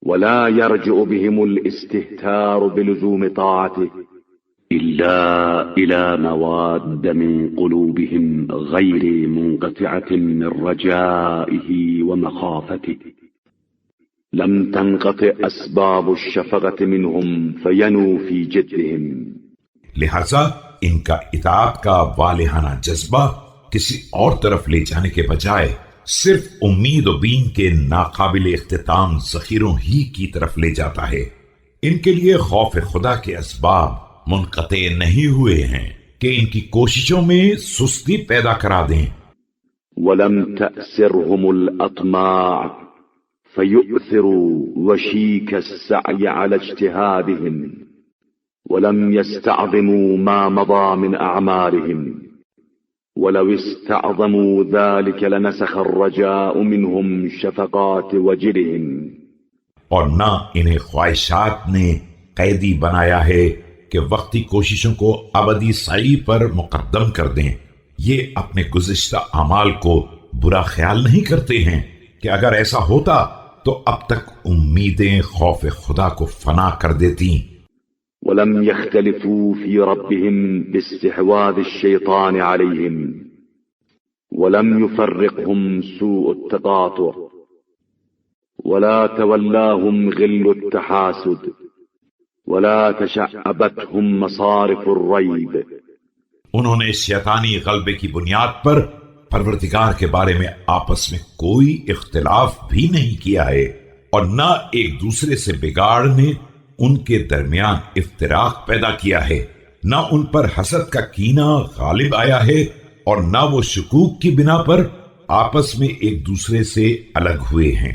ولا يرجع بهم الاستهتار بلزوم طاعته إلا إلى مواد من قلوبهم غير منقطعة من رجائه ومخافته. لم تنقطع أسباب الشفقة منهم فينوا في جدهم. لہذا ان کا اطاعت کا والہانہ جذبہ کسی اور طرف لے جانے کے بجائے صرف امید و بین کے ناقابل اختتام ذخیروں ہی کی طرف لے جاتا ہے. ان کے لیے خوف خدا کے اسباب منقطع نہیں ہوئے ہیں کہ ان کی کوششوں میں سستی پیدا کرا دیں. ولم تأسرهم الأطماع فيؤثروا وشيك السعي على اجتهادهم ولم يستعظموا ما مضى من أعمالهم ولو استعظموا ذلك لنسخ الرجاء منهم شفقات وجرهم. اور نہ انہیں خواہشات نے قیدی بنایا ہے کہ وقتی کوششوں کو ابدی سعی پر مقدم کر دیں. یہ اپنے گزشتہ اعمال کو برا خیال نہیں کرتے ہیں کہ اگر ایسا ہوتا تو اب تک امیدیں خوف خدا کو فنا کر دیتی. ولم يختلفوا في ربهم باستحواذ الشيطان عليهم ولم يفرقهم سوء التقاطع ولا تولاهم غل التحاسد ولا تشعبتهم مصارف الريب. انہوں نے شیطانی غلبے کی بنیاد پر پروردگار کے بارے میں آپس میں کوئی اختلاف بھی نہیں کیا ہے اور نہ ایک دوسرے سے بگاڑ نے ان کے درمیان افتراق پیدا کیا ہے. نہ ان پر حسد کا کینہ غالب آیا ہے اور نہ وہ شکوک کی بنا پر آپس میں ایک دوسرے سے الگ ہوئے ہیں.